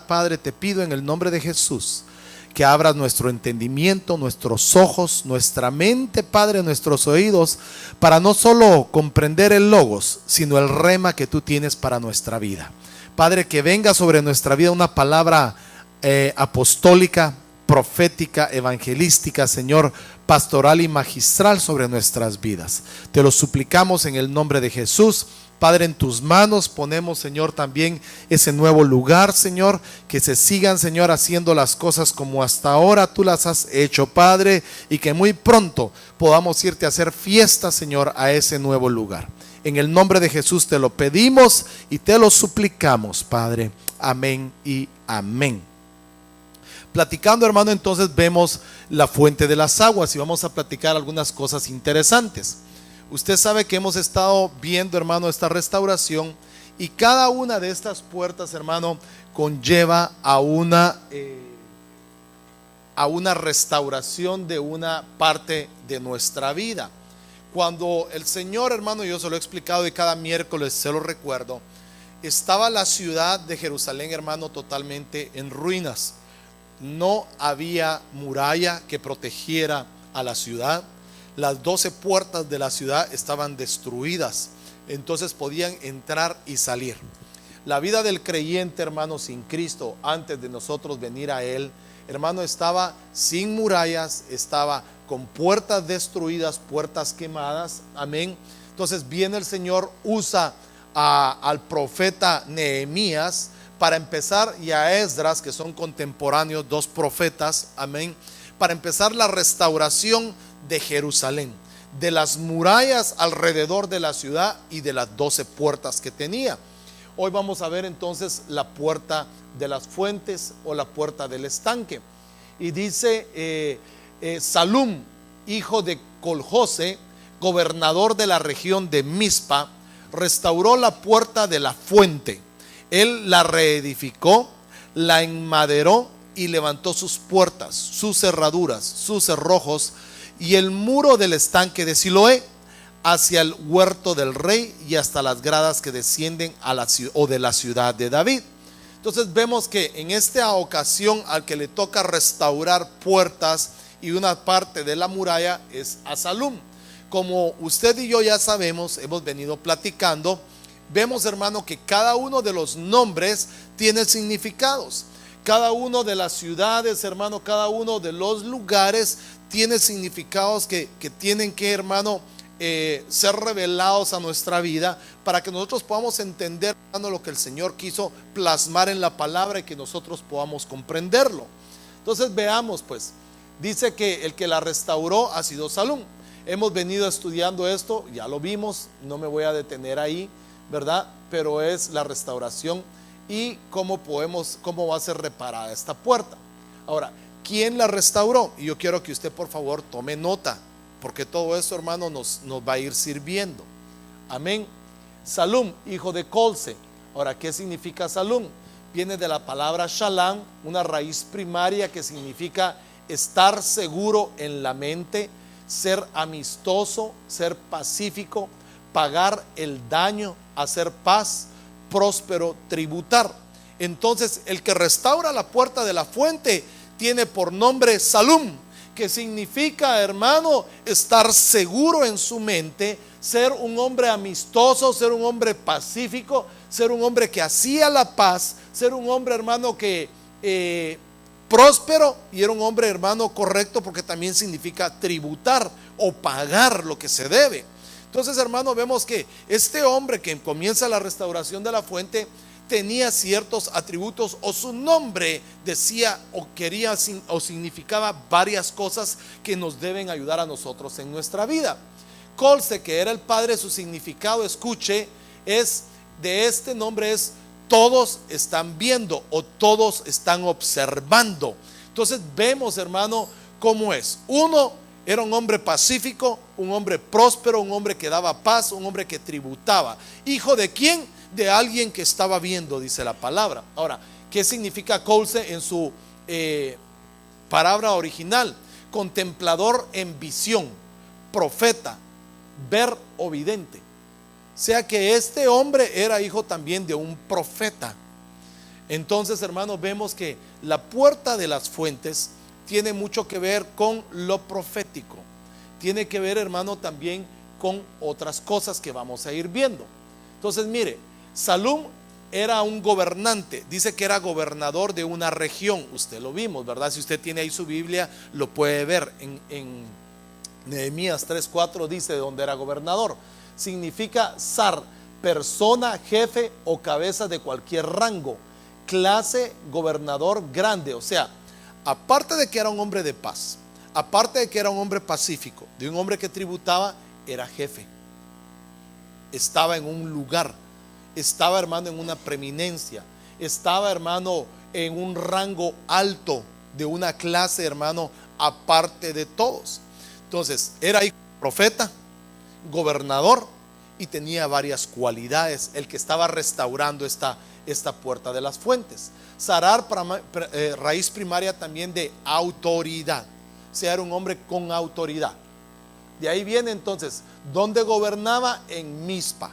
Padre, te pido en el nombre de Jesús que abras nuestro entendimiento, nuestros ojos, nuestra mente, Padre, nuestros oídos, para no solo comprender el logos, sino el rema que tú tienes para nuestra vida. Padre, que venga sobre nuestra vida una palabra apostólica, profética, evangelística, Señor, pastoral y magistral sobre nuestras vidas. Te lo suplicamos en el nombre de Jesús. Padre, en tus manos ponemos, Señor, también ese nuevo lugar, Señor, que se sigan, Señor, haciendo las cosas como hasta ahora tú las has hecho, Padre, y que muy pronto podamos irte a hacer fiesta, Señor, a ese nuevo lugar. En el nombre de Jesús te lo pedimos y te lo suplicamos, Padre. Amén y amén. Platicando, hermano, entonces vemos la fuente de las aguas y vamos a platicar algunas cosas interesantes. Usted sabe que hemos estado viendo, hermano, esta restauración, y cada una de estas puertas, hermano, conlleva a una restauración de una parte de nuestra vida. Cuando el Señor, hermano, yo se lo he explicado y cada miércoles se lo recuerdo, estaba la ciudad de Jerusalén, hermano, totalmente en ruinas. No había muralla que protegiera a la ciudad. Las 12 puertas de la ciudad estaban destruidas, entonces podían entrar y salir. La vida del creyente, hermano, sin Cristo, antes de nosotros venir a Él, hermano, estaba sin murallas, estaba con puertas destruidas, puertas quemadas. Amén. Entonces viene el Señor, usa al profeta Nehemías para empezar, y a Esdras, que son contemporáneos, dos profetas, amén, para empezar la restauración de Jerusalén, de las murallas alrededor de la ciudad y de las 12 puertas que tenía. Hoy vamos a ver entonces la puerta de las fuentes o la puerta del estanque. Y dice Salum, hijo de Coljose, gobernador de la región de Mizpa, restauró la puerta de la fuente. Él la reedificó, la enmaderó y levantó sus puertas, sus cerraduras, sus cerrojos y el muro del estanque de Siloé hacia el huerto del rey y hasta las gradas que descienden a de la ciudad de David. Entonces vemos que en esta ocasión al que le toca restaurar puertas y una parte de la muralla es a Salum. Como usted y yo ya sabemos, hemos venido platicando, vemos, hermano, que cada uno de los nombres tiene significados. Cada uno de las ciudades, hermano, cada uno de los lugares tiene significados que tienen que, hermano, ser revelados a nuestra vida para que nosotros podamos entender, hermano, lo que el Señor quiso plasmar en la palabra y que nosotros podamos comprenderlo. Entonces veamos, pues, dice que el que la restauró ha sido Salum. Hemos venido estudiando esto, ya lo vimos, no me voy a detener ahí, ¿verdad? Pero es la restauración y cómo va a ser reparada esta puerta. Ahora, ¿quién la restauró? Y yo quiero que usted, por favor, tome nota, porque todo esto, hermano, nos va a ir sirviendo. Amén. Salum, hijo de Colse. Ahora, ¿qué significa Salum? Viene de la palabra Shalom, una raíz primaria que significa estar seguro en la mente, ser amistoso, ser pacífico, pagar el daño, hacer paz, próspero, tributar. Entonces el que restaura la puerta de la fuente tiene por nombre Salum, que significa, hermano, estar seguro en su mente, ser un hombre amistoso, ser un hombre pacífico, ser un hombre que hacía la paz, ser un hombre, hermano, que próspero, y era un hombre, hermano, correcto, porque también significa tributar o pagar lo que se debe. Entonces, hermano, vemos que este hombre que comienza la restauración de la fuente tenía ciertos atributos, o su nombre decía o quería o significaba varias cosas que nos deben ayudar a nosotros en nuestra vida. Colse, que era el padre, su significado, escuche, es de este nombre es todos están viendo o todos están observando. Entonces vemos, hermano, cómo es. Uno, era un hombre pacífico, un hombre próspero, un hombre que daba paz, un hombre que tributaba. ¿Hijo de quién? De alguien que estaba viendo, dice la palabra. Ahora, ¿qué significa Colse en su palabra original? Contemplador en visión, profeta, ver o vidente. O sea que este hombre era hijo también de un profeta. Entonces, hermanos, vemos que la puerta de las fuentes tiene mucho que ver con lo profético. Tiene que ver, hermano, también con otras cosas que vamos a ir viendo. Entonces, mire, Salum era un gobernante, dice que era gobernador de una región. Usted lo vimos, ¿verdad? Si usted tiene ahí su Biblia, lo puede ver. En Nehemías 3:4 dice de dónde era gobernador. Significa zar, persona, jefe o cabeza de cualquier rango, clase, gobernador grande. O sea, aparte de que era un hombre de paz, aparte de que era un hombre pacífico, de un hombre que tributaba, era jefe. Estaba en un lugar, estaba, hermano, en una preeminencia, estaba, hermano, en un rango alto de una clase, hermano, aparte de todos. Entonces, era hijo de profeta, gobernador, y tenía varias cualidades, el que estaba restaurando esta puerta de las fuentes. Sarar, raíz primaria también de autoridad, o sea, era un hombre con autoridad. De ahí viene entonces, ¿dónde gobernaba? En Mizpa.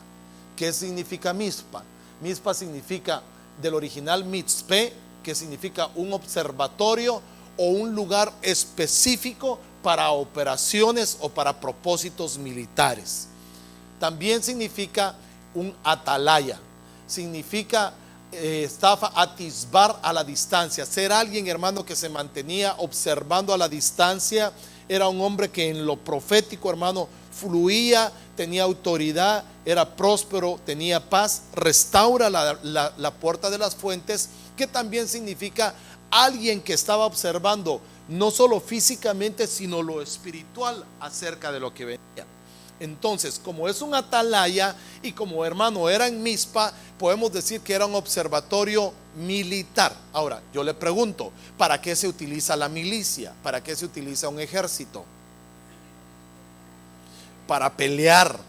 ¿Qué significa Mizpa? Mizpa significa del original Mitzpe, que significa un observatorio o un lugar específico para operaciones o para propósitos militares. También significa un atalaya, significa estafa, atisbar a la distancia, ser alguien, hermano, que se mantenía observando a la distancia. Era un hombre que en lo profético, hermano, fluía, tenía autoridad, era próspero, tenía paz. Restaura la puerta de las fuentes, que también significa alguien que estaba observando no solo físicamente, sino lo espiritual acerca de lo que venía. Entonces, como es un atalaya y como, hermano, era en Mizpa, podemos decir que era un observatorio militar. Ahora, yo le pregunto, ¿para qué se utiliza la milicia? ¿Para qué se utiliza un ejército? Para pelear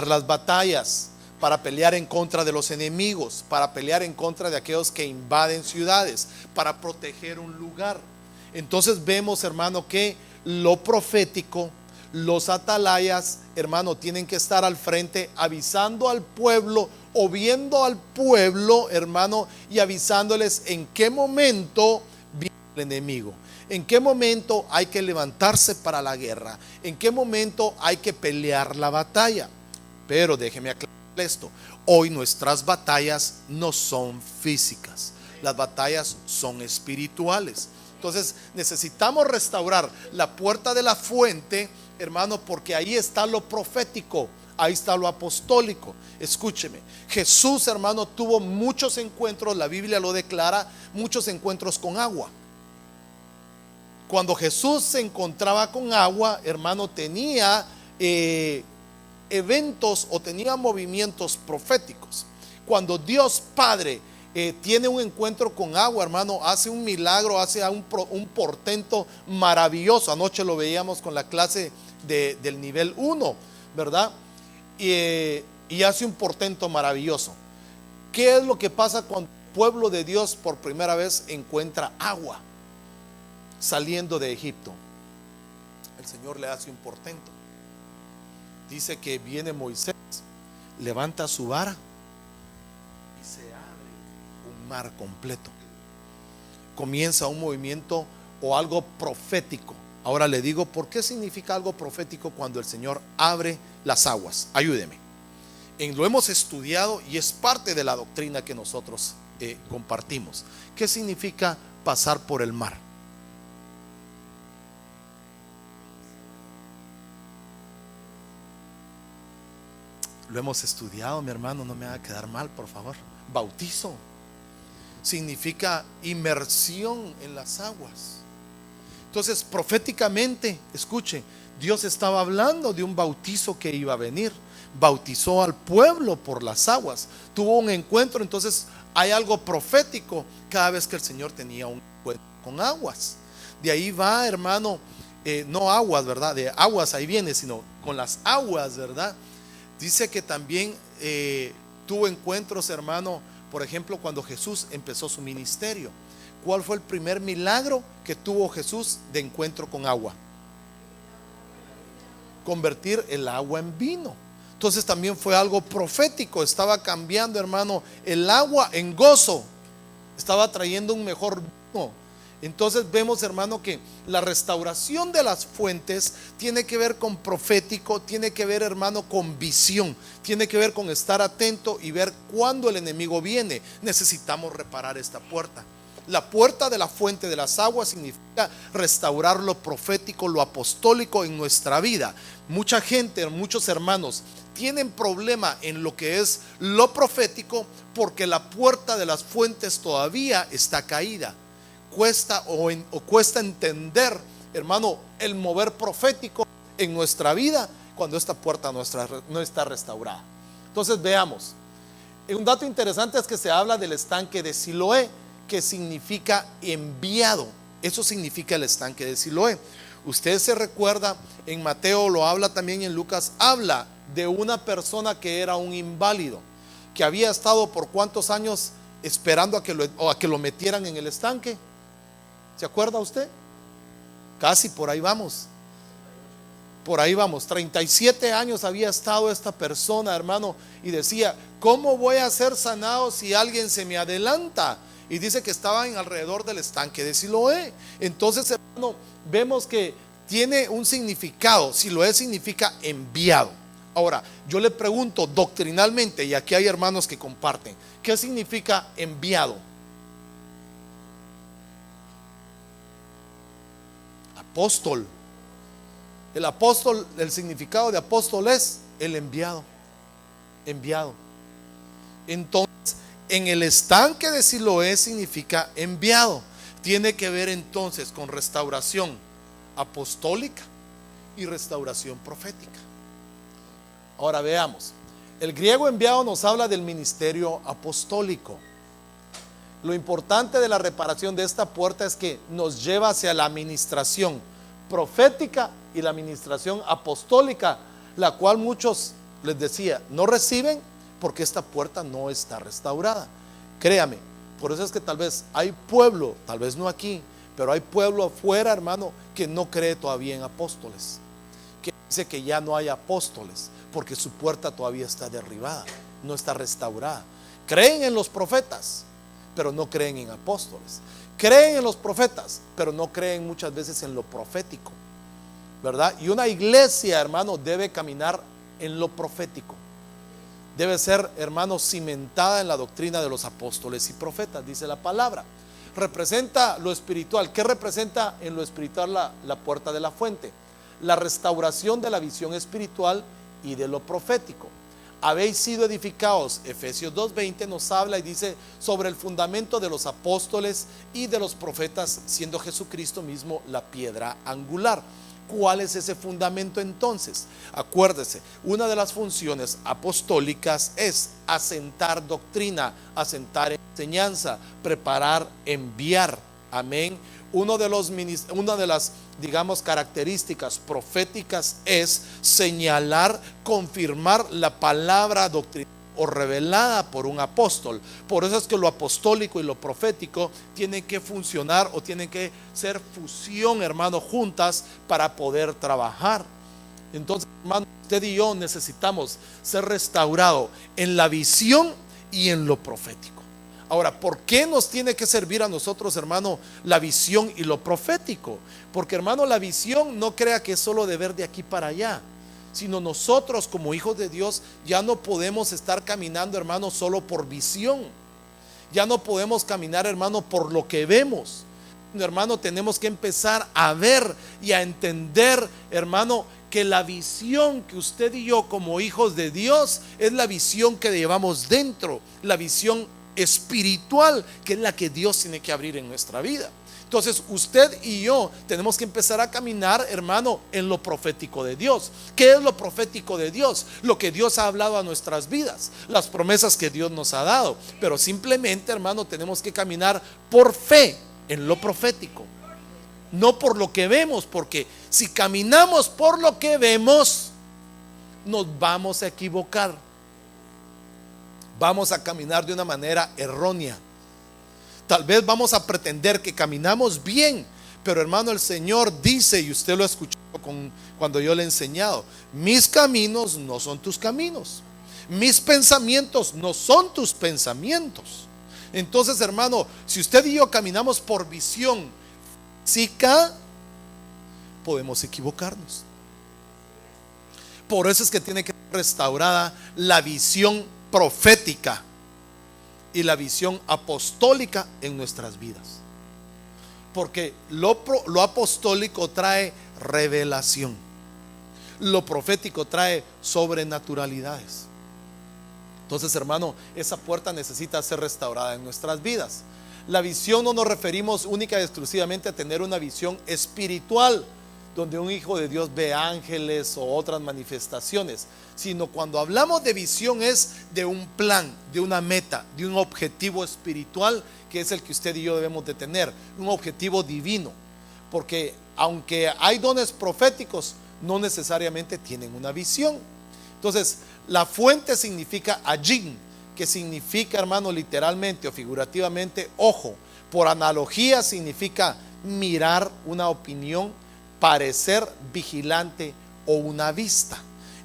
las batallas, para pelear en contra de los enemigos, para pelear en contra de aquellos que invaden ciudades, para proteger un lugar. Entonces vemos, hermano, que lo profético, los atalayas, hermano, tienen que estar al frente avisando al pueblo o viendo al pueblo, hermano, y avisándoles en qué momento viene el enemigo, en qué momento hay que levantarse para la guerra, en qué momento hay que pelear la batalla. Pero déjeme aclarar esto: hoy nuestras batallas no son físicas, las batallas son espirituales. Entonces necesitamos restaurar la puerta de la fuente, hermano, porque ahí está lo profético, ahí está lo apostólico. Escúcheme, Jesús, hermano, tuvo muchos encuentros, la Biblia lo declara, muchos encuentros con agua. Cuando Jesús se encontraba con agua, hermano, tenía eventos o tenía movimientos proféticos. Cuando Dios Padre tiene un encuentro con agua, hermano, hace un milagro, hace un portento maravilloso. Anoche lo veíamos con la clase del nivel 1, ¿verdad? Y hace un portento maravilloso. ¿Qué es lo que pasa cuando el pueblo de Dios por primera vez encuentra agua saliendo de Egipto? El Señor le hace un portento. Dice que viene Moisés, levanta su vara y se abre un mar completo. Comienza un movimiento o algo profético. Ahora le digo, ¿por qué significa algo profético cuando el Señor abre las aguas? Ayúdeme. Lo hemos estudiado y es parte de la doctrina que nosotros compartimos. ¿Qué significa pasar por el mar? Lo hemos estudiado, mi hermano, no me haga quedar mal, por favor. Bautizo significa inmersión en las aguas. Entonces, proféticamente, escuche, Dios estaba hablando de un bautizo que iba a venir. Bautizó al pueblo por las aguas. Tuvo un encuentro, entonces hay algo profético cada vez que el Señor tenía un encuentro con aguas. De ahí va, hermano, no aguas, ¿verdad? De aguas ahí viene, sino con las aguas, ¿verdad? Dice que también tuvo encuentros, hermano, por ejemplo, cuando Jesús empezó su ministerio. ¿Cuál fue el primer milagro que tuvo Jesús de encuentro con agua? Convertir el agua en vino. Entonces también fue algo profético. Estaba cambiando, hermano, el agua en gozo. estaba trayendo un mejor vino. Entonces vemos, hermano, que la restauración de las fuentes tiene que ver con profético, tiene que ver, hermano, con visión, tiene que ver con estar atento y ver cuándo el enemigo viene. Necesitamos reparar esta puerta. La puerta de la fuente de las aguas significa restaurar lo profético, lo apostólico en nuestra vida. Mucha gente, muchos hermanos tienen problema en lo que es lo profético porque la puerta de las fuentes todavía está caída. Cuesta entender, hermano, el mover profético en nuestra vida cuando esta puerta no está restaurada. Entonces veamos. Un dato interesante es que se habla del estanque de Siloé, que significa enviado. Eso significa el estanque de Siloé. Usted se recuerda, en Mateo lo habla también, en Lucas habla de una persona que era un inválido, que había estado por cuántos años esperando a que lo metieran en el estanque. ¿Se acuerda usted? Casi por ahí vamos. Por ahí vamos. 37 años había estado esta persona, hermano, y decía: ¿cómo voy a ser sanado si alguien se me adelanta? Y dice que estaban alrededor del estanque de Siloé. Entonces, hermano, vemos que tiene un significado. Siloé significa enviado. Ahora, yo le pregunto doctrinalmente, y aquí hay hermanos que comparten, ¿qué significa enviado? Apóstol. El apóstol, el significado de apóstol es el enviado. Enviado. Entonces, en el estanque de Siloé significa enviado. Tiene que ver entonces con restauración apostólica y restauración profética. Ahora veamos. El griego enviado nos habla del ministerio apostólico. Lo importante de la reparación de esta puerta es que nos lleva hacia la administración profética y la administración apostólica, la cual muchos, les decía, no reciben porque esta puerta no está restaurada. Créame, por eso es que tal vez hay pueblo, tal vez no aquí, pero hay pueblo afuera, hermano, que no cree todavía en apóstoles, que dice que ya no hay apóstoles porque su puerta todavía está derribada, no está restaurada. Creen en los profetas, pero no creen en apóstoles. Creen en los profetas, pero no creen muchas veces en lo profético, ¿verdad? Y una iglesia, hermano, debe caminar en lo profético. Debe ser, hermano, cimentada en la doctrina de los apóstoles y profetas, dice la palabra. Representa lo espiritual. ¿Qué representa en lo espiritual la puerta de la fuente? La restauración de la visión espiritual y de lo profético. Habéis sido edificados, Efesios 2:20 nos habla y dice, sobre el fundamento de los apóstoles y de los profetas, siendo Jesucristo mismo la piedra angular. ¿Cuál es ese fundamento entonces? Acuérdese, una de las funciones apostólicas es asentar doctrina, asentar enseñanza, preparar, enviar. Amén. Una de las, digamos, características proféticas es señalar, confirmar la palabra doctrina o revelada por un apóstol. Por eso es que lo apostólico y lo profético tienen que funcionar o tienen que ser fusión, hermano, juntas para poder trabajar. Entonces, hermano, usted y yo necesitamos ser restaurados en la visión y en lo profético. Ahora, ¿por qué nos tiene que servir a nosotros, hermano, la visión y lo profético? Porque, hermano, la visión no crea que es solo de ver de aquí para allá, sino nosotros como hijos de Dios ya no podemos estar caminando, hermano, solo por visión. Ya no podemos caminar, hermano, por lo que vemos. Hermano, tenemos que empezar a ver y a entender, hermano, que la visión que usted y yo como hijos de Dios es la visión que llevamos dentro, la visión espiritual, que es la que Dios tiene que abrir en nuestra vida. Entonces usted y yo tenemos que empezar a caminar, hermano, en lo profético de Dios. ¿Qué es lo profético de Dios? Lo que Dios ha hablado a nuestras vidas, las promesas que Dios nos ha dado. Pero simplemente, hermano, tenemos que caminar por fe en lo profético, no por lo que vemos, porque si caminamos por lo que vemos, nos vamos a equivocar. Vamos a caminar de una manera errónea. Tal vez vamos a pretender que caminamos bien, pero hermano, el Señor dice, y usted lo ha escuchado cuando yo le he enseñado: mis caminos no son tus caminos, mis pensamientos no son tus pensamientos. Entonces, hermano, si usted y yo caminamos por visión física, podemos equivocarnos. Por eso es que tiene que ser restaurada la visión profética y la visión apostólica en nuestras vidas. Porque lo apostólico trae revelación, lo profético trae sobrenaturalidades. Entonces, hermano, esa puerta necesita ser restaurada en nuestras vidas. La visión no nos referimos única y exclusivamente a tener una visión espiritual, donde un hijo de Dios ve ángeles o otras manifestaciones, sino cuando hablamos de visión es de un plan, de una meta, de un objetivo espiritual, que es el que usted y yo debemos de tener, un objetivo divino. Porque aunque hay dones proféticos, no necesariamente tienen una visión. Entonces, la fuente significa ajin, que significa, hermano, literalmente o figurativamente ojo. Por analogía significa mirar, una opinión, parecer, vigilante o una vista.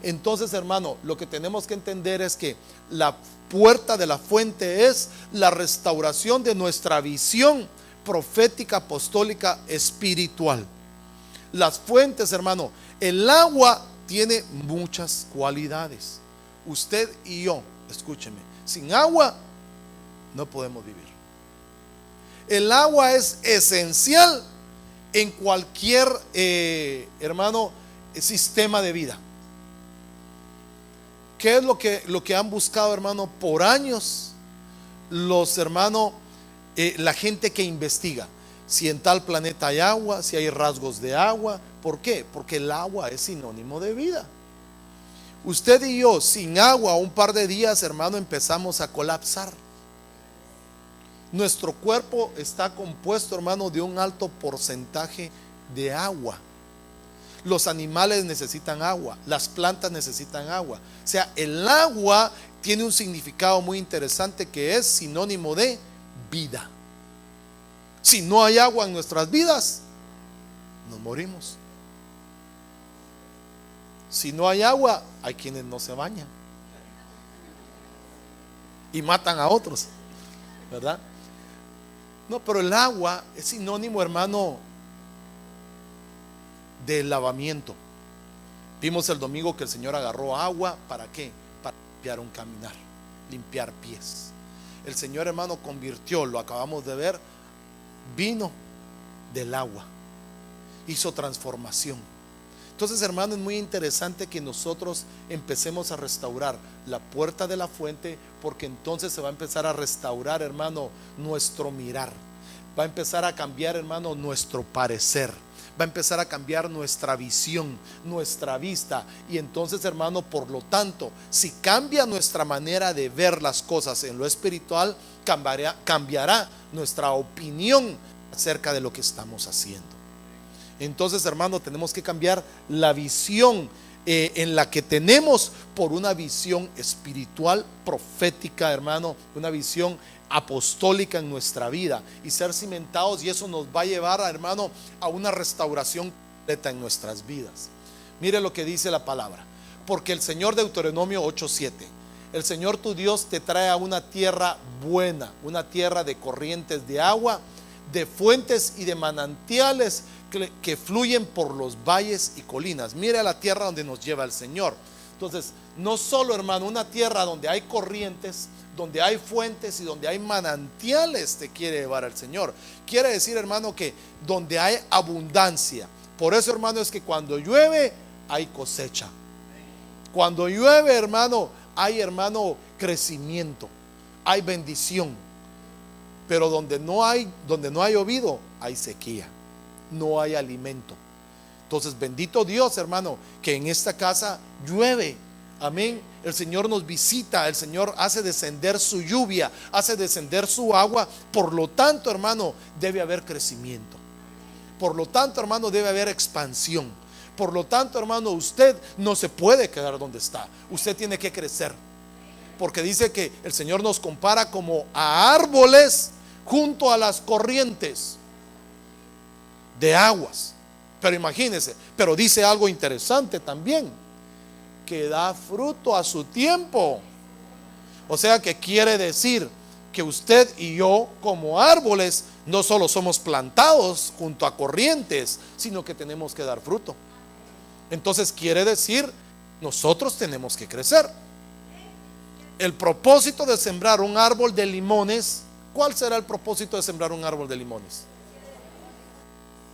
Entonces, hermano, lo que tenemos que entender es que la puerta de la fuente es la restauración de nuestra visión profética, apostólica, espiritual. Las fuentes, hermano, el agua tiene muchas cualidades. Usted y yo, escúcheme, sin agua no podemos vivir. El agua es esencial en cualquier, hermano, sistema de vida. ¿Qué es lo que han buscado, hermano, por años los hermanos, la gente que investiga? Si en tal planeta hay agua, si hay rasgos de agua. ¿Por qué? Porque el agua es sinónimo de vida. Usted y yo, sin agua, un par de días, hermano, empezamos a colapsar. Nuestro cuerpo está compuesto, hermano, de un alto porcentaje de agua. Los animales necesitan agua, las plantas necesitan agua. O sea, el agua tiene un significado muy interesante que es sinónimo de vida. Si no hay agua en nuestras vidas, nos morimos. Si no hay agua, hay quienes no se bañan y matan a otros, ¿verdad? No, pero el agua es sinónimo, hermano, de lavamiento. Vimos el domingo que el Señor agarró agua, ¿para qué? Para limpiar un caminar, limpiar pies. El Señor, hermano, convirtió, lo acabamos de ver, vino del agua, hizo transformación. Entonces, hermano, es muy interesante que nosotros empecemos a restaurar la puerta de la fuente, porque entonces se va a empezar a restaurar, hermano, nuestro mirar. Va a empezar a cambiar, hermano, nuestro parecer. Va a empezar a cambiar nuestra visión, nuestra vista. Y entonces, hermano, por lo tanto, si cambia nuestra manera de ver las cosas en lo espiritual, cambiará nuestra opinión acerca de lo que estamos haciendo. Entonces, hermano, tenemos que cambiar la visión en la que tenemos por una visión espiritual, profética, hermano, una visión apostólica en nuestra vida, y ser cimentados, y eso nos va a llevar, hermano, a una restauración completa en nuestras vidas. Mire lo que dice la palabra: porque el Señor, Deuteronomio 8:7, el Señor tu Dios te trae a una tierra buena, una tierra de corrientes de agua, de fuentes y de manantiales que fluyen por los valles y colinas. Mire a la tierra donde nos lleva el Señor. Entonces, no solo, hermano, una tierra donde hay corrientes, donde hay fuentes y donde hay manantiales te quiere llevar al Señor. Quiere decir, hermano, que donde hay abundancia. Por eso, hermano, es que cuando llueve hay cosecha. Cuando llueve, hermano, hay, hermano, crecimiento, hay bendición. Pero donde no hay llovido, hay sequía, no hay alimento. Entonces, bendito Dios, hermano, que en esta casa llueve. Amén. El Señor nos visita, el Señor hace descender su lluvia, hace descender su agua. Por lo tanto, hermano, debe haber crecimiento. Por lo tanto, hermano, debe haber expansión. Por lo tanto, hermano, usted no se puede quedar donde está. Usted tiene que crecer. Porque dice que el Señor nos compara como a árboles junto a las corrientes de aguas. Pero imagínense, pero dice algo interesante también, que da fruto a su tiempo. O sea, que quiere decir que usted y yo como árboles no solo somos plantados junto a corrientes, sino que tenemos que dar fruto. Entonces quiere decir, nosotros tenemos que crecer. El propósito de sembrar un árbol de limones, ¿cuál será el propósito de sembrar un árbol de limones?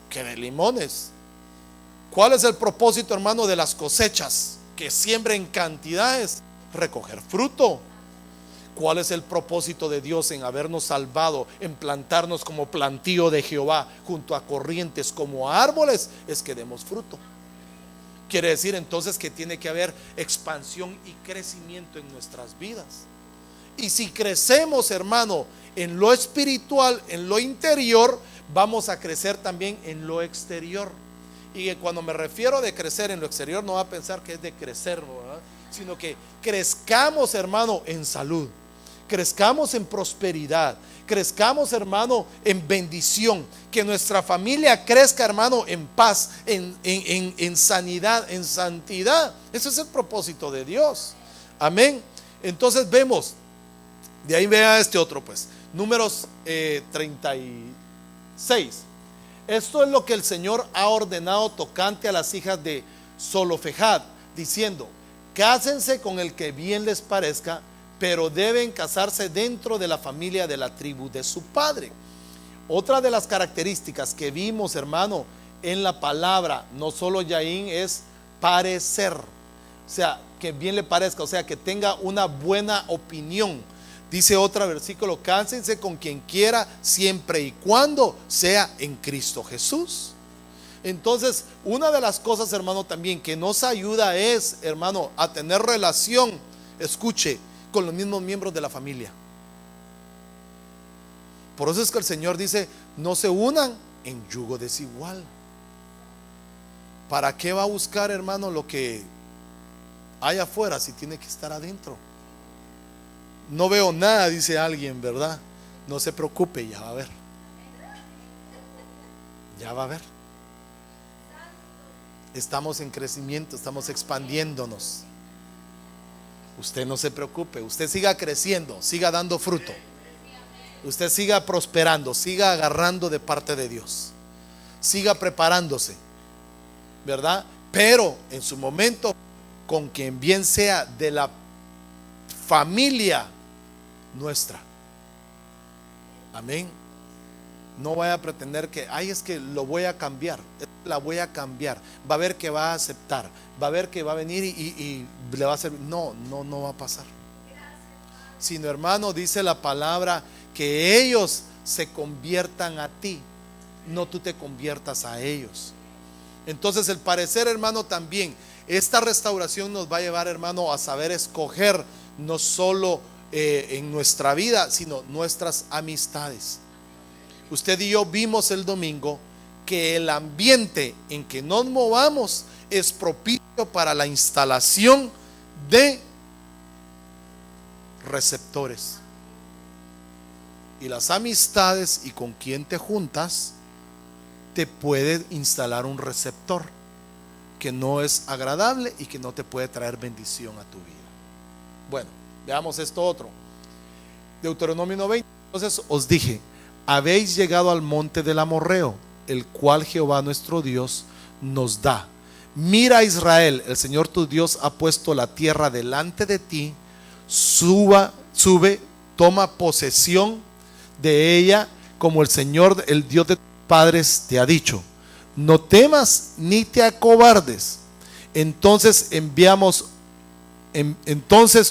Que de limones. ¿Cuál es el propósito, hermano, de las cosechas? Que siembra en cantidades, recoger fruto. ¿Cuál es el propósito de Dios en habernos salvado, en plantarnos como plantío de Jehová junto a corrientes como árboles? Es que demos fruto. Quiere decir entonces que tiene que haber expansión y crecimiento en nuestras vidas. Y si crecemos, hermano, en lo espiritual, en lo interior, vamos a crecer también en lo exterior. Y cuando me refiero de crecer en lo exterior, no va a pensar que es de crecer, ¿verdad? Sino que crezcamos, hermano, en salud, crezcamos en prosperidad, crezcamos, hermano, en bendición, que nuestra familia crezca, hermano, en paz, en sanidad, en santidad. Ese es el propósito de Dios. Amén. Entonces vemos, de ahí vea este otro, pues, Números 36. Esto es lo que el Señor ha ordenado tocante a las hijas de Zelofehad, diciendo: cásense con el que bien les parezca, pero deben casarse dentro de la familia de la tribu de su padre. Otra de las características que vimos, hermano, en la palabra, no solo Yaín, es parecer. O sea, que bien le parezca, o sea, que tenga una buena opinión. Dice otro versículo: cásense con quien quiera, siempre y cuando sea en Cristo Jesús. Entonces, una de las cosas, hermano, también que nos ayuda es, hermano, a tener relación, escuche, con los mismos miembros de la familia. Por eso es que el Señor dice: no se unan en yugo desigual. ¿Para qué va a buscar, hermano, lo que hay afuera si tiene que estar adentro? No veo nada, dice alguien, ¿verdad? No se preocupe, ya va a ver. Ya va a ver. Estamos en crecimiento, estamos expandiéndonos. Usted no se preocupe, usted siga creciendo, siga dando fruto. Usted siga prosperando, siga agarrando de parte de Dios. Siga preparándose, ¿verdad? Pero en su momento, con quien bien sea de la familia nuestra. Amén. No vaya a pretender que, ay, es que lo voy a cambiar. La voy a cambiar. Va a ver que va a aceptar. Va a ver que va a venir y le va a hacer. No va a pasar. Sino, hermano, dice la palabra que ellos se conviertan a ti, no tú te conviertas a ellos. Entonces, el parecer, hermano, también esta restauración nos va a llevar, hermano, a saber escoger no solo en nuestra vida, sino nuestras amistades. Usted y yo vimos el domingo que el ambiente en que nos movamos es propicio para la instalación de receptores. Y las amistades y con quien te juntas te puede instalar un receptor que no es agradable y que no te puede traer bendición a tu vida. Bueno, veamos esto otro. Deuteronomio 9:20. Entonces os dije: habéis llegado al monte del Amorreo, el cual Jehová nuestro Dios nos da. Mira, Israel, el Señor tu Dios ha puesto la tierra delante de ti. Sube, toma posesión de ella, como el Señor, el Dios de tus padres, te ha dicho. No temas ni te acobardes. Entonces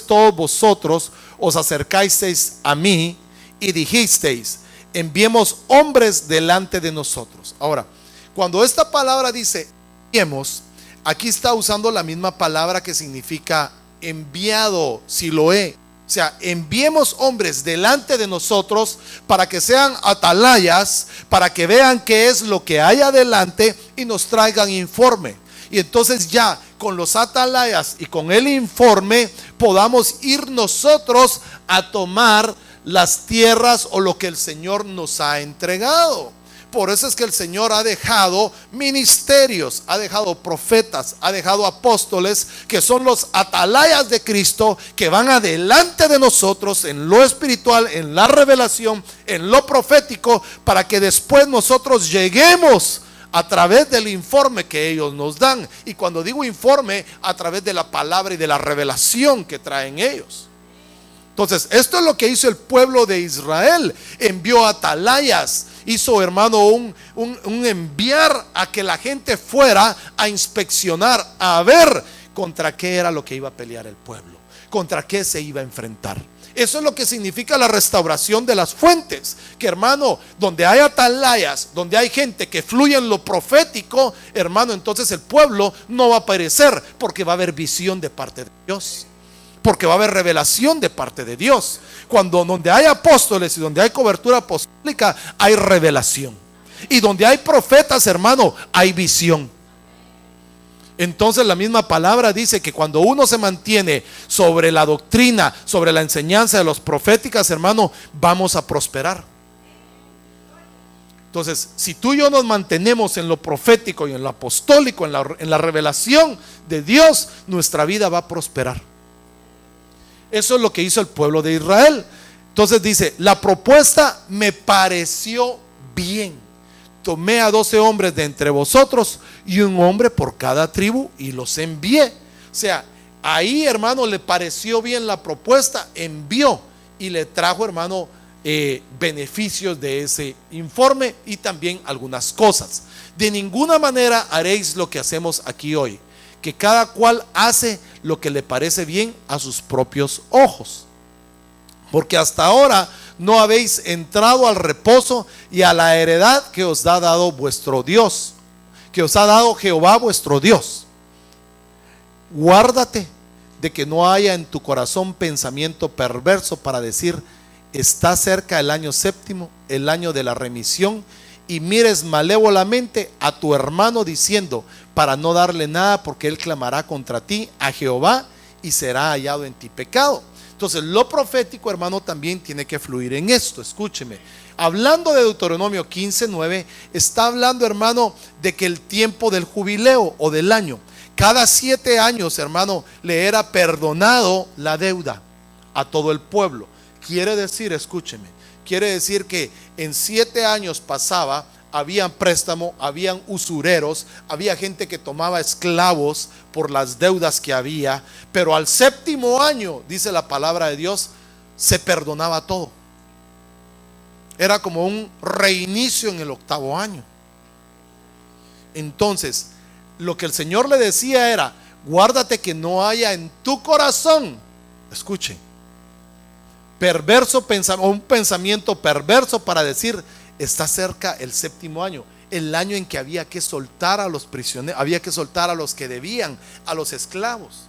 todos vosotros os acercasteis a mí y dijisteis: enviemos hombres delante de nosotros. Ahora, cuando esta palabra dice enviemos, aquí está usando la misma palabra que significa enviado, Siloé. O sea, enviemos hombres delante de nosotros para que sean atalayas, para que vean qué es lo que hay adelante y nos traigan informe. Y entonces ya con los atalayas y con el informe podamos ir nosotros a tomar las tierras o lo que el Señor nos ha entregado. Por eso es que el Señor ha dejado ministerios, ha dejado profetas, ha dejado apóstoles, que son los atalayas de Cristo, que van adelante de nosotros en lo espiritual, en la revelación, en lo profético, para que después nosotros lleguemos a través del informe que ellos nos dan. Y cuando digo informe, a través de la palabra y de la revelación que traen ellos. Entonces, esto es lo que hizo el pueblo de Israel. Envió atalayas, hizo, hermano, un enviar a que la gente fuera a inspeccionar, a ver contra qué era lo que iba a pelear el pueblo, contra qué se iba a enfrentar. Eso es lo que significa la restauración de las fuentes. Que, hermano, donde hay atalayas, donde hay gente que fluye en lo profético, hermano, entonces el pueblo no va a perecer, porque va a haber visión de parte de Dios, porque va a haber revelación de parte de Dios. Cuando donde hay apóstoles y donde hay cobertura apostólica, hay revelación. Y donde hay profetas, hermano, hay visión. Entonces la misma palabra dice que cuando uno se mantiene sobre la doctrina, sobre la enseñanza de los proféticas, hermano, vamos a prosperar. Entonces, si tú y yo nos mantenemos en lo profético y en lo apostólico, en la revelación de Dios, nuestra vida va a prosperar. Eso es lo que hizo el pueblo de Israel. Entonces dice, la propuesta me pareció bien. Tomé a 12 hombres de entre vosotros y un hombre por cada tribu y los envié. O sea, ahí, hermano, le pareció bien la propuesta, envió y le trajo, hermano, beneficios de ese informe y también algunas cosas. De ninguna manera haréis lo que hacemos aquí hoy, que cada cual hace lo que le parece bien a sus propios ojos, porque hasta ahora no habéis entrado al reposo y a la heredad que os ha dado vuestro Dios, que os ha dado Jehová vuestro Dios. Guárdate de que no haya en tu corazón pensamiento perverso para decir: está cerca el año séptimo, el año de la remisión, y mires malévolamente a tu hermano diciendo, para no darle nada, porque él clamará contra ti a Jehová y será hallado en ti pecado. Entonces, lo profético, hermano, también tiene que fluir en esto. Escúcheme, hablando de Deuteronomio 15:9, está hablando, hermano, de que el tiempo del jubileo o del año, cada 7 años, hermano, le era perdonado la deuda a todo el pueblo. Quiere decir, escúcheme, quiere decir que en 7 años pasaba, habían préstamo, habían usureros, había gente que tomaba esclavos por las deudas que había, pero al 7º año, dice la palabra de Dios, se perdonaba todo. Era como un reinicio en el 8º año. Entonces, lo que el Señor le decía era: guárdate que no haya en tu corazón, escuche, perverso pensamiento, un pensamiento perverso para decir: está cerca el 7º año, el año en que había que soltar a los prisioneros, había que soltar a los que debían, a los esclavos.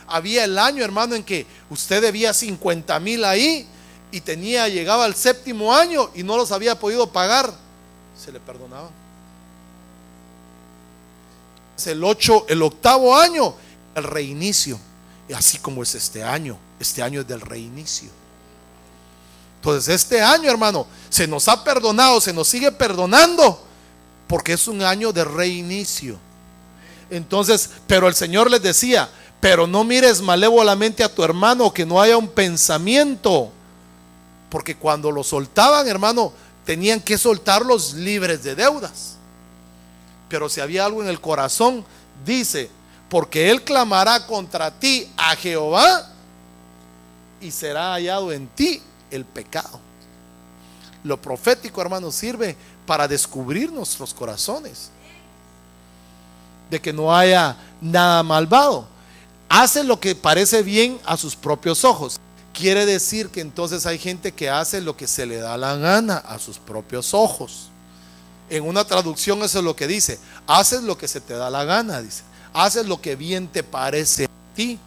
Había el año, hermano, en que usted debía 50,000 ahí y llegaba al 7º año y no los había podido pagar, se le perdonaba. Es el 8º año, el reinicio. Y así como es este año es del reinicio. Entonces, este año, hermano, se nos ha perdonado, se nos sigue perdonando, porque es un año de reinicio. Entonces, pero el Señor les decía: pero no mires malévolamente a tu hermano, que no haya un pensamiento, porque cuando lo soltaban, hermano, tenían que soltarlos libres de deudas. Pero si había algo en el corazón, dice: porque él clamará contra ti a Jehová y será hallado en ti el pecado. Lo profético, hermano, sirve para descubrir nuestros corazones, de que no haya nada malvado. Hace lo que parece bien a sus propios ojos. Quiere decir que entonces hay gente que hace lo que se le da la gana a sus propios ojos. En una traducción eso es lo que dice: haces lo que se te da la gana, dice, haces lo que bien te parece a ti.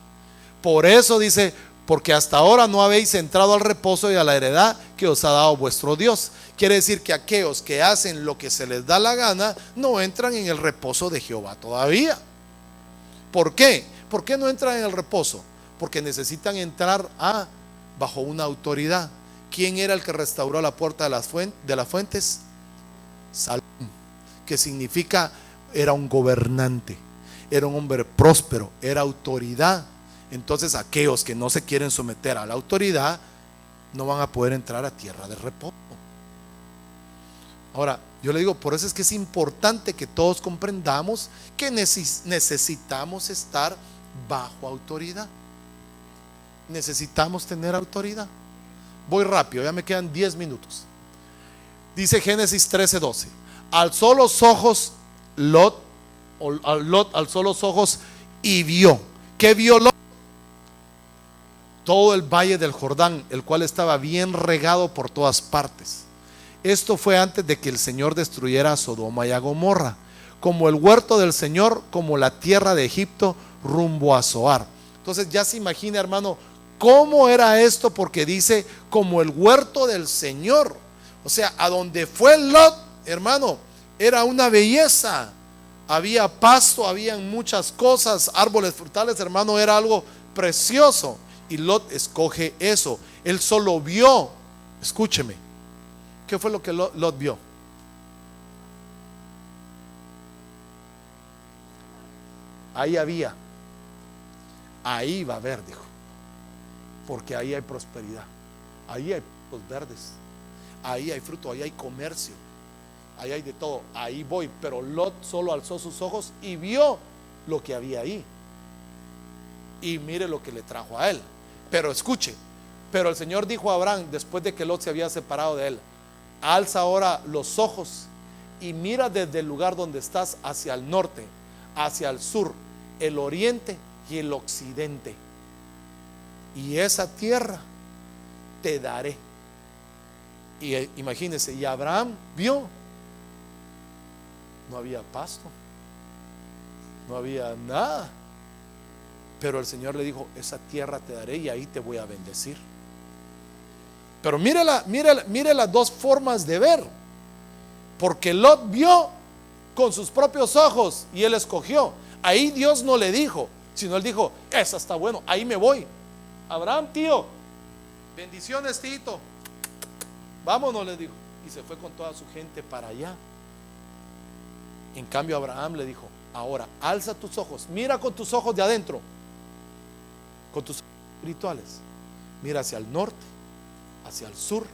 Por eso dice: porque hasta ahora no habéis entrado al reposo y a la heredad que os ha dado vuestro Dios. Quiere decir que aquellos que hacen lo que se les da la gana no entran en el reposo de Jehová todavía. ¿Por qué? ¿Por qué no entran en el reposo? Porque necesitan entrar bajo una autoridad. ¿Quién era el que restauró la puerta de las fuentes? Salom, que significa era un gobernante, era un hombre próspero, era autoridad. Entonces aquellos que no se quieren someter a la autoridad no van a poder entrar a tierra de reposo. Ahora, yo le digo, por eso es que es importante que todos comprendamos que necesitamos estar bajo autoridad. Necesitamos tener autoridad. Voy rápido, ya me quedan 10 minutos. Dice Génesis 13:12. Alzó los ojos Lot alzó los ojos y vio. ¿Qué vio Lot? Todo el valle del Jordán, el cual estaba bien regado por todas partes. Esto fue antes de que el Señor destruyera a Sodoma y a Gomorra, como el huerto del Señor, como la tierra de Egipto rumbo a Zoar. Entonces ya se imagina, hermano, cómo era esto, porque dice como el huerto del Señor. O sea, a donde fue Lot, hermano, era una belleza. Había pasto, habían muchas cosas, árboles frutales, hermano, era algo precioso. Y Lot escoge eso. Él solo vio, escúcheme, ¿qué fue lo que Lot vio? Ahí había, ahí va a haber, dijo, porque ahí hay prosperidad, ahí hay los verdes, ahí hay fruto, ahí hay comercio, ahí hay de todo, ahí voy. Pero Lot solo alzó sus ojos y vio lo que había ahí, y mire lo que le trajo a él. Pero escuche, pero el Señor dijo a Abraham, después de que Lot se había separado de él: alza ahora los ojos y mira desde el lugar donde estás hacia el norte, hacia el sur, el oriente y el occidente, y esa tierra te daré. Y imagínense, y Abraham vio, no había pasto, no había nada, pero el Señor le dijo: esa tierra te daré y ahí te voy a bendecir. Pero mire las dos formas de ver, porque Lot vio con sus propios ojos y él escogió. Ahí Dios no le dijo, sino él dijo: esa está bueno, ahí me voy. Abraham, tío, bendiciones, tito, vámonos, le dijo, y se fue con toda su gente para allá. En cambio, Abraham le dijo: ahora alza tus ojos, mira con tus ojos de adentro, con tus ojos espirituales, mira hacia el norte, hacia el sur,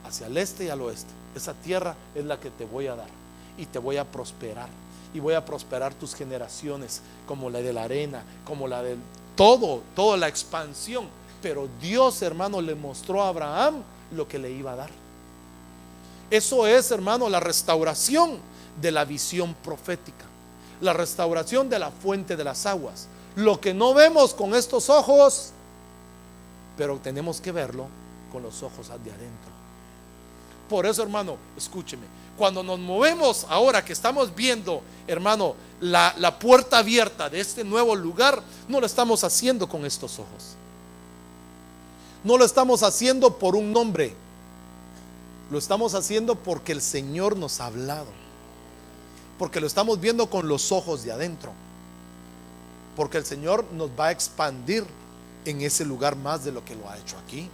hacia el este y al oeste. Esa tierra es la que te voy a dar, y te voy a prosperar, y voy a prosperar tus generaciones, como la de la arena, como la de toda la expansión. Pero Dios, hermano, le mostró a Abraham lo que le iba a dar. Eso es, hermano, la restauración de la visión profética, la restauración de la fuente de las aguas. Lo que no vemos con estos ojos, pero tenemos que verlo con los ojos de adentro. Por eso, hermano, escúcheme, cuando nos movemos ahora que estamos viendo, hermano, la puerta abierta de este nuevo lugar, no lo estamos haciendo con estos ojos, no lo estamos haciendo por un nombre, lo estamos haciendo porque el Señor nos ha hablado, porque lo estamos viendo con los ojos de adentro, porque el Señor nos va a expandir en ese lugar más de lo que lo ha hecho aquí.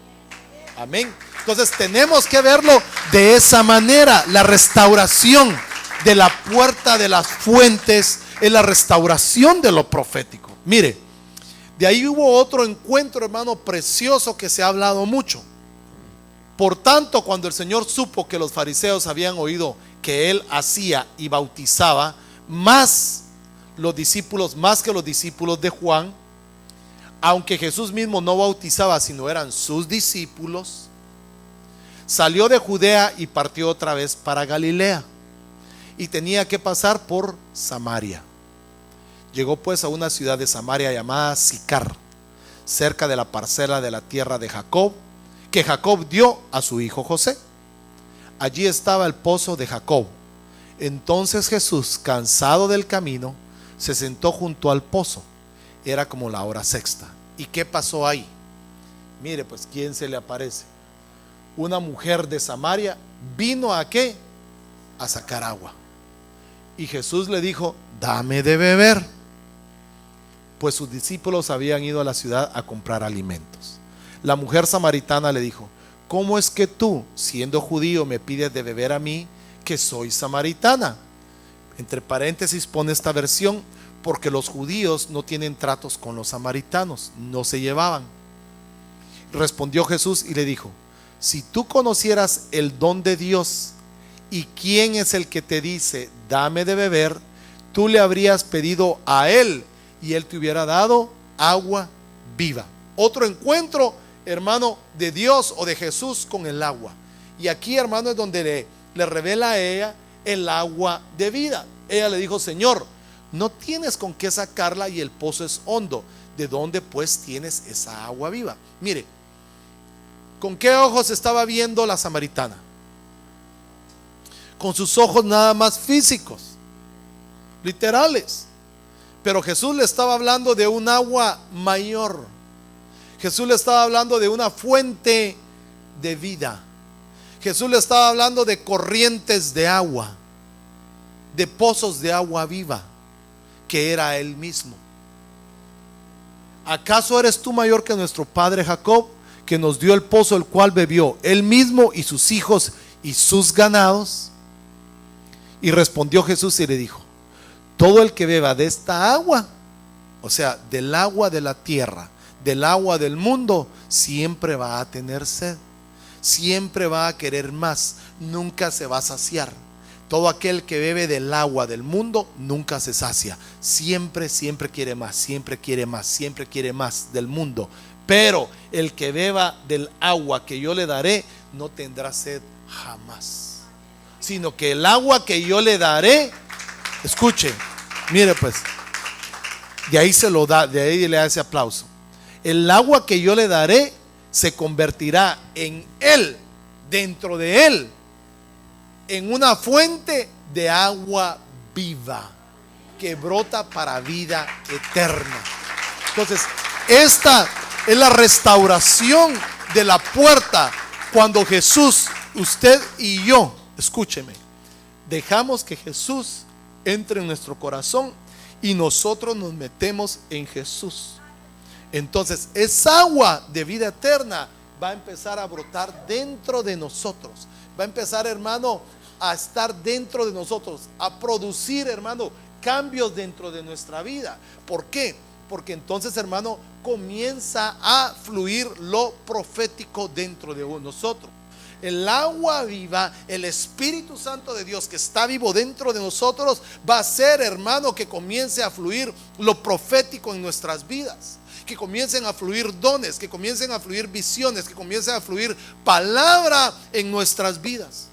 Amén. Entonces tenemos que verlo de esa manera. La restauración de la puerta de las fuentes es la restauración de lo profético. Mire, de ahí hubo otro encuentro, hermano, precioso, que se ha hablado mucho. Por tanto, cuando el Señor supo que los fariseos habían oído que él hacía y bautizaba más que los discípulos de Juan, aunque Jesús mismo no bautizaba, sino eran sus discípulos, salió de Judea y partió otra vez para Galilea, y tenía que pasar por Samaria. Llegó pues a una ciudad de Samaria llamada Sicar, cerca de la parcela de la tierra de Jacob, que Jacob dio a su hijo José. Allí estaba el pozo de Jacob. Entonces Jesús, cansado del camino, se sentó junto al pozo. Era como la hora sexta. ¿Y qué pasó ahí? Mire, pues, ¿quién se le aparece? Una mujer de Samaria vino ¿a qué? A sacar agua. Y Jesús le dijo: dame de beber. Pues sus discípulos habían ido a la ciudad a comprar alimentos. La mujer samaritana le dijo: ¿cómo es que tú, siendo judío, me pides de beber a mí, que soy samaritana. Entre paréntesis pone esta versión, porque los judíos no tienen tratos con los samaritanos, no se llevaban. Respondió Jesús y le dijo: si tú conocieras el don de Dios y quién es el que te dice dame de beber, tú le habrías pedido a él y él te hubiera dado agua viva. Otro encuentro, hermano, de Dios o de Jesús con el agua. Y aquí, hermano, es donde le revela a ella el agua de vida. Ella le dijo: Señor, no tienes con qué sacarla y el pozo es hondo. ¿De dónde pues tienes esa agua viva? Mire, ¿con qué ojos estaba viendo la samaritana? Con sus ojos nada más físicos, literales. Pero Jesús le estaba hablando de un agua mayor. Jesús le estaba hablando de una fuente de vida. Jesús le estaba hablando de corrientes de agua, de pozos de agua viva, que era Él mismo. ¿Acaso eres tú mayor que nuestro padre Jacob, que nos dio el pozo el cual bebió él mismo y sus hijos y sus ganados? Y respondió Jesús y le dijo: todo el que beba de esta agua, o sea, del agua de la tierra, del agua del mundo, siempre va a tener sed, siempre va a querer más, nunca se va a saciar. Todo aquel que bebe del agua del mundo nunca se sacia, siempre quiere más, siempre quiere más, siempre quiere más del mundo. Pero el que beba del agua que yo le daré no tendrá sed jamás, sino que el agua que yo le daré, escuche, mire pues, de ahí se lo da, de ahí le da ese aplauso. El agua que yo le daré se convertirá en él, dentro de él, en una fuente de agua viva que brota para vida eterna. Entonces, esta es la restauración de la puerta cuando Jesús, usted y yo, escúcheme, dejamos que Jesús entre en nuestro corazón y nosotros nos metemos en Jesús. Entonces esa agua de vida eterna va a empezar a brotar dentro de nosotros, va a empezar, hermano, a estar dentro de nosotros, a producir, hermano, cambios dentro de nuestra vida. ¿Por qué? Porque entonces, hermano, comienza a fluir lo profético dentro de nosotros. El agua viva, el Espíritu Santo de Dios que está vivo dentro de nosotros, va a hacer, hermano, que comience a fluir lo profético en nuestras vidas, que comiencen a fluir dones, que comiencen a fluir visiones, que comiencen a fluir palabra en nuestras vidas.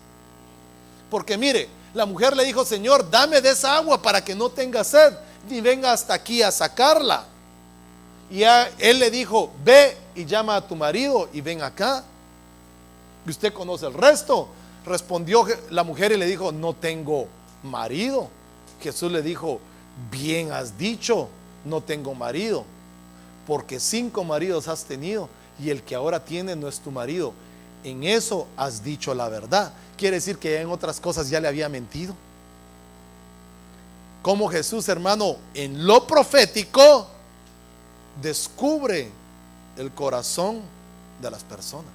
Porque mire, la mujer le dijo: Señor, dame de esa agua para que no tenga sed, ni venga hasta aquí a sacarla. Y él le dijo: ve y llama a tu marido y ven acá. Y usted conoce el resto. Respondió la mujer y le dijo: no tengo marido. Jesús le dijo: bien has dicho, no tengo marido, porque 5 maridos has tenido y el que ahora tiene no es tu marido. En eso has dicho la verdad. Quiere decir que en otras cosas ya le había mentido. Como Jesús, hermano, en lo profético descubre el corazón de las personas.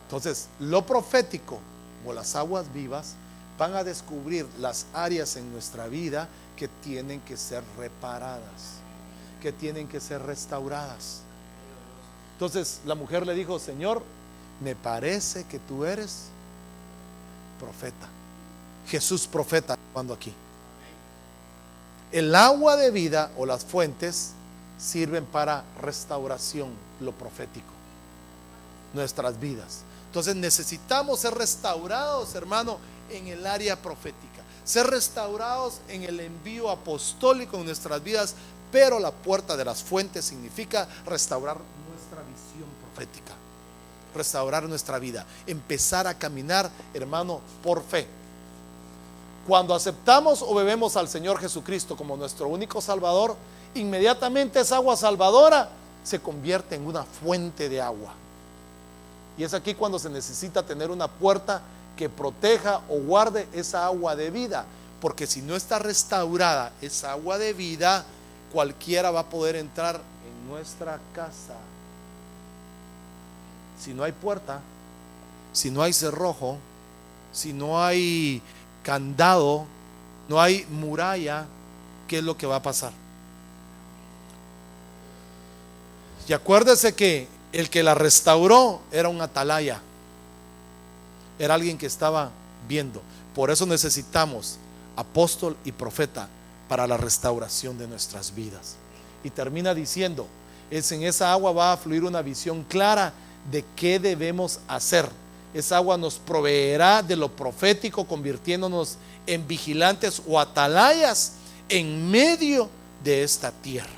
Entonces, lo profético o las aguas vivas van a descubrir las áreas en nuestra vida que tienen que ser reparadas, que tienen que ser restauradas. Entonces la mujer le dijo: Señor, me parece que tú eres profeta. Jesús profeta cuando aquí. El agua de vida o las fuentes sirven para restauración, lo profético, nuestras vidas. Entonces necesitamos ser restaurados, hermano, en el área profética, ser restaurados en el envío apostólico en nuestras vidas. Pero la puerta de las fuentes significa restaurar nuestra visión profética, restaurar nuestra vida, empezar a caminar, hermano, por fe. Cuando aceptamos o bebemos al Señor Jesucristo como nuestro único Salvador, inmediatamente esa agua salvadora se convierte en una fuente de agua. Y es aquí cuando se necesita tener una puerta que proteja o guarde esa agua de vida, porque si no está restaurada esa agua de vida, cualquiera va a poder entrar en nuestra casa. Si no hay puerta, si no hay cerrojo, si no hay candado, no hay muralla, ¿qué es lo que va a pasar? Y acuérdese que el que la restauró era un atalaya, era alguien que estaba viendo. Por eso necesitamos apóstol y profeta para la restauración de nuestras vidas. Y termina diciendo, en esa agua va a fluir una visión clara de qué debemos hacer. Esa agua nos proveerá de lo profético, convirtiéndonos en vigilantes o atalayas en medio de esta tierra.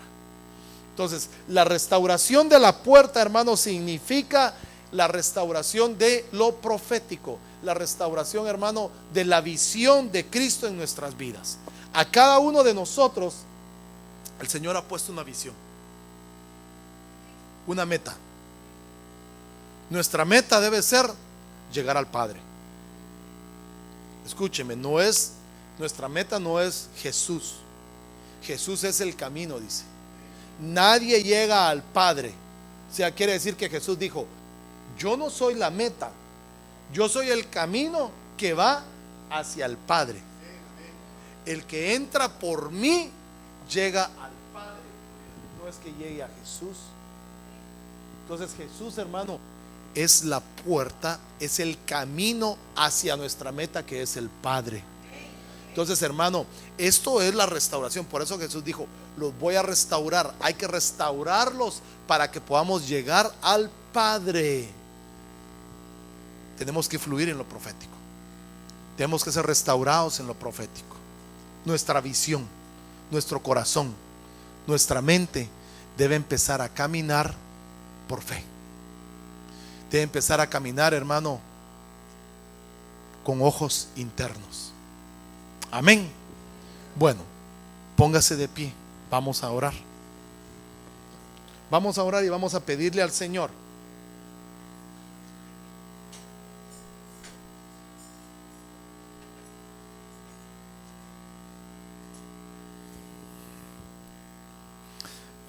Entonces, la restauración de la puerta, hermanos, significa la restauración de lo profético, la restauración, hermano, de la visión de Cristo en nuestras vidas. A cada uno de nosotros, el Señor ha puesto una visión, una meta. Nuestra meta debe ser llegar al Padre. Escúcheme, nuestra meta no es Jesús. Jesús es el camino, dice. Nadie llega al Padre. O sea, quiere decir que Jesús dijo, yo no soy la meta, yo soy el camino que va hacia el Padre. El que entra por mí llega al Padre. No es que llegue a Jesús. Entonces Jesús, hermano, es la puerta, es el camino hacia nuestra meta, que es el Padre. Entonces, hermano, esto es la restauración. Por eso Jesús dijo, los voy a restaurar. Hay que restaurarlos para que podamos llegar al Padre. Tenemos que fluir en lo profético. Tenemos que ser restaurados en lo profético. Nuestra visión, nuestro corazón, nuestra mente debe empezar a caminar por fe. Debe empezar a caminar, hermano, con ojos internos. Amén. Bueno, póngase de pie. Vamos a orar. Vamos a orar y vamos a pedirle al Señor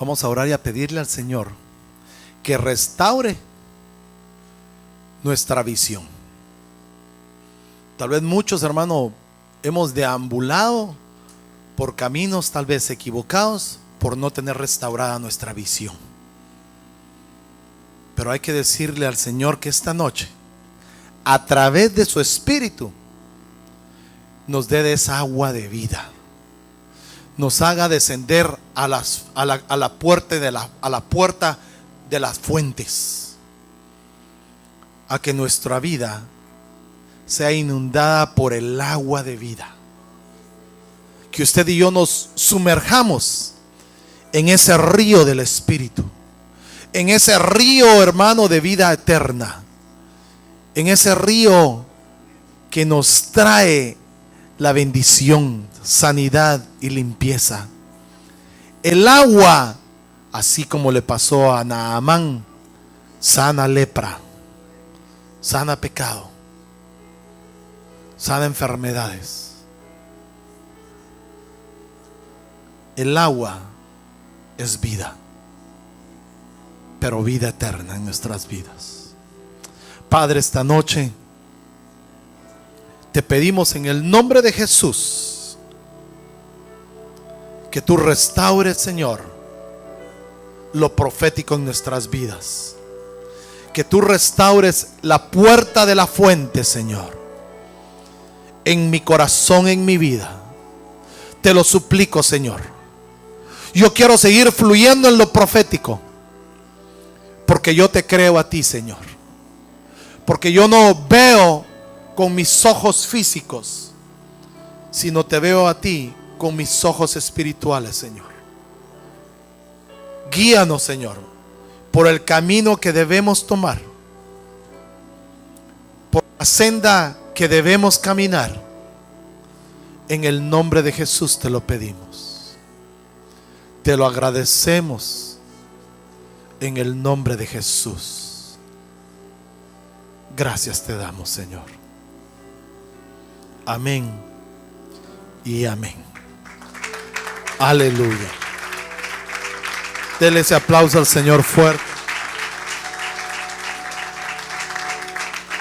Vamos a orar y a pedirle al Señor que restaure nuestra visión. Tal vez muchos, hermanos, hemos deambulado por caminos tal vez equivocados por no tener restaurada nuestra visión. Pero hay que decirle al Señor que esta noche, a través de su Espíritu, nos dé de esa agua de vida, nos haga descender a la puerta de las fuentes, a que nuestra vida sea inundada por el agua de vida. Que usted y yo nos sumerjamos en ese río del Espíritu, en ese río, hermano, de vida eterna, en ese río que nos trae la bendición, sanidad y limpieza. El agua, así como le pasó a Naamán, sana lepra, sana pecado, sana enfermedades. El agua es vida, pero vida eterna en nuestras vidas. Padre, esta noche te pedimos en el nombre de Jesús que tú restaures, Señor, lo profético en nuestras vidas. Que tú restaures la puerta de la fuente, Señor, en mi corazón, en mi vida. Te lo suplico, Señor. Yo quiero seguir fluyendo en lo profético, porque yo te creo a ti, Señor. Porque yo no veo con mis ojos físicos, sino te veo a ti con mis ojos espirituales, Señor. Guíanos, Señor, por el camino que debemos tomar, por la senda que debemos caminar. En el nombre de Jesús te lo pedimos. Te lo agradecemos en el nombre de Jesús. Gracias te damos, Señor. Amén y amén. Aleluya. Dele ese aplauso al Señor fuerte.